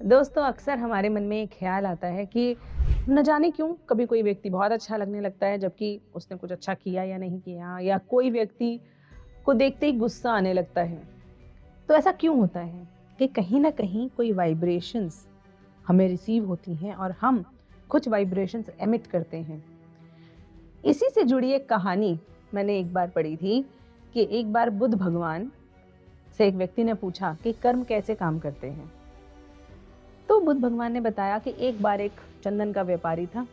दोस्तों, अक्सर हमारे मन में एक ख्याल आता है कि न जाने क्यों कभी कोई व्यक्ति बहुत अच्छा लगने लगता है जबकि उसने कुछ अच्छा किया या नहीं किया, या कोई व्यक्ति को देखते ही गुस्सा आने लगता है। तो ऐसा क्यों होता है कि कहीं ना कहीं कोई वाइब्रेशंस हमें रिसीव होती हैं और हम कुछ वाइब्रेशंस एमिट करते हैं। इसी से जुड़ी एक कहानी मैंने एक बार पढ़ी थी कि एक बार बुद्ध भगवान से एक व्यक्ति ने पूछा कि कर्म कैसे काम करते हैं। तो बुद्ध भगवान ने बताया कि एक बार एक चंदन का व्यापारी था।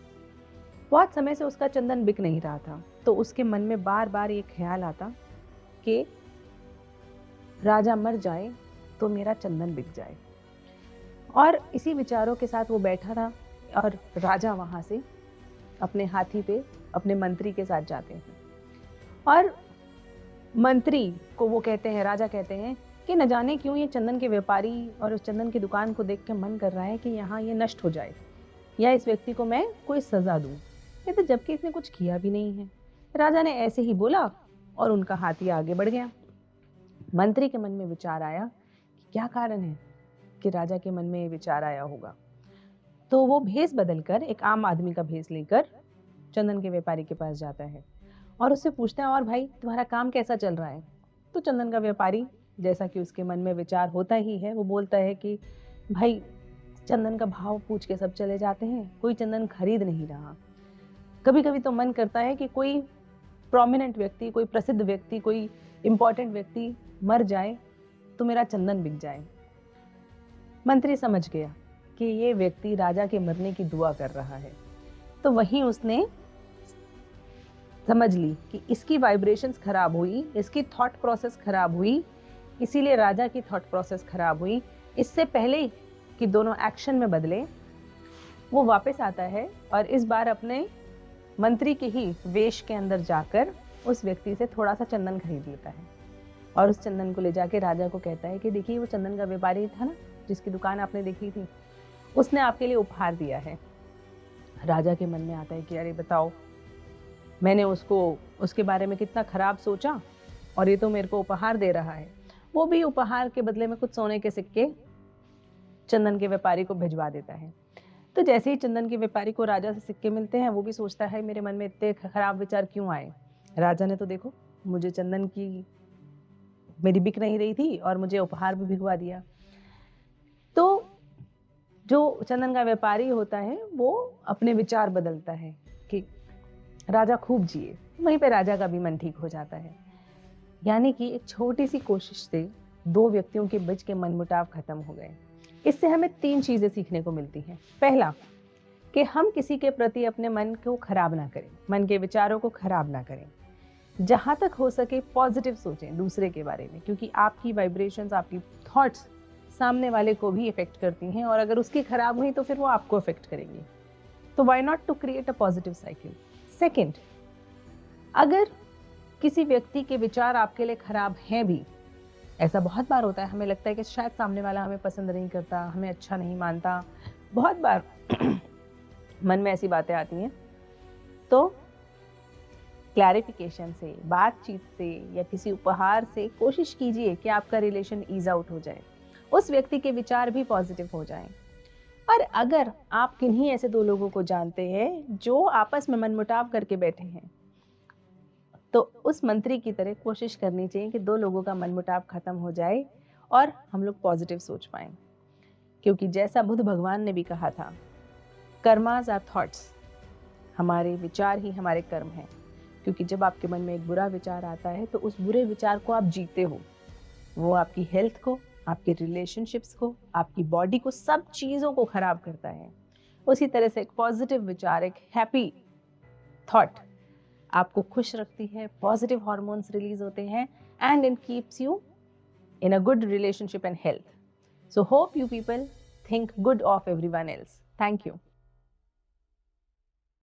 बहुत समय से उसका चंदन बिक नहीं रहा था, तो उसके मन में बार बार ये ख्याल आता कि राजा मर जाए तो मेरा चंदन बिक जाए। और इसी विचारों के साथ वो बैठा था और राजा वहां से अपने हाथी पे अपने मंत्री के साथ जाते हैं। और मंत्री को वो कहते हैं, राजा कहते हैं कि न जाने क्यों ये चंदन के व्यापारी और उस चंदन की दुकान को देख के मन कर रहा है कि यहाँ ये नष्ट हो जाए या इस व्यक्ति को मैं कोई सजा दूं। ये तो जबकि इसने कुछ किया भी नहीं है। राजा ने ऐसे ही बोला और उनका हाथी आगे बढ़ गया। मंत्री के मन में विचार आया कि क्या कारण है कि राजा के मन में ये विचार आया होगा। तो वो भेष बदलकर एक आम आदमी का भेष लेकर चंदन के व्यापारी के पास जाता है और उससे पूछता है, और भाई तुम्हारा काम कैसा चल रहा है। तो चंदन का व्यापारी, जैसा कि उसके मन में विचार होता ही है, वो बोलता है कि भाई चंदन का भाव पूछ के सब चले जाते हैं, कोई चंदन खरीद नहीं रहा। कभी कभी तो मन करता है कि कोई प्रोमिनेंट व्यक्ति, कोई प्रसिद्ध व्यक्ति, कोई इंपॉर्टेंट व्यक्ति मर जाए तो मेरा चंदन बिक जाए। मंत्री समझ गया कि ये व्यक्ति राजा के मरने की दुआ कर रहा है। तो वहीं उसने समझ ली कि इसकी वाइब्रेशंस खराब हुई, इसकी थॉट प्रोसेस खराब हुई, इसीलिए राजा की थॉट प्रोसेस खराब हुई। इससे पहले कि दोनों एक्शन में बदले, वो वापस आता है और इस बार अपने मंत्री के ही वेश के अंदर जाकर उस व्यक्ति से थोड़ा सा चंदन खरीद लेता है और उस चंदन को ले जाके राजा को कहता है कि देखिए, वो चंदन का व्यापारी था ना जिसकी दुकान आपने देखी थी, उसने आपके लिए उपहार दिया है। राजा के मन में आता है कि अरे बताओ, मैंने उसके बारे में कितना खराब सोचा और ये तो मेरे को उपहार दे रहा है। वो भी उपहार के बदले में कुछ सोने के सिक्के चंदन के व्यापारी को भिजवा देता है। तो जैसे ही चंदन के व्यापारी को राजा से सिक्के मिलते हैं, वो भी सोचता है मेरे मन में इतने खराब विचार क्यों आए। राजा ने तो देखो, मुझे चंदन की मेरी बिक नहीं रही थी और मुझे उपहार भी भिजवा दिया। तो जो चंदन का व्यापारी होता है वो अपने विचार बदलता है कि राजा खूब जिए। वहीं पे राजा का भी मन ठीक हो जाता है। यानी कि एक छोटी सी कोशिश से दो व्यक्तियों के बीच के मनमुटाव खत्म हो गए। इससे हमें 3 चीजें सीखने को मिलती हैं। पहला, कि हम किसी के प्रति अपने मन को खराब ना करें, मन के विचारों को खराब ना करें। जहां तक हो सके पॉजिटिव सोचें दूसरे के बारे में, क्योंकि आपकी वाइब्रेशंस, आपकी थॉट्स सामने वाले को भी इफेक्ट करती हैं और अगर उसकी खराब हुई तो फिर वो आपको इफेक्ट करेंगी। तो why not to create a positive cycle. Second, अगर किसी व्यक्ति के विचार आपके लिए खराब हैं भी, ऐसा बहुत बार होता है, हमें लगता है कि शायद सामने वाला हमें पसंद नहीं करता, हमें अच्छा नहीं मानता, बहुत बार मन में ऐसी बातें आती हैं। तो क्लैरिफिकेशन से, बातचीत से या किसी उपहार से कोशिश कीजिए कि आपका रिलेशन ईज आउट हो जाए, उस व्यक्ति के विचार भी पॉजिटिव हो जाएं। और अगर आप किन्हीं ऐसे 2 लोगों को जानते हैं जो आपस में मनमुटाव करके बैठे हैं, तो उस मंत्री की तरह कोशिश करनी चाहिए कि 2 लोगों का मनमुटाव खत्म हो जाए और हम लोग पॉजिटिव सोच पाएं। क्योंकि जैसा बुद्ध भगवान ने भी कहा था, कर्मास आर थॉट्स, हमारे विचार ही हमारे कर्म हैं। क्योंकि जब आपके मन में एक बुरा विचार आता है तो उस बुरे विचार को आप जीते हो, वो आपकी हेल्थ को, आपके रिलेशनशिप्स को, आपकी बॉडी को, सब चीज़ों को खराब करता है। उसी तरह से एक पॉजिटिव विचार, एक हैप्पी थॉट आपको खुश रखती है, पॉजिटिव हार्मोन्स रिलीज होते हैं and it keeps you in a good relationship and health. So hope you people think good of everyone else. Thank you.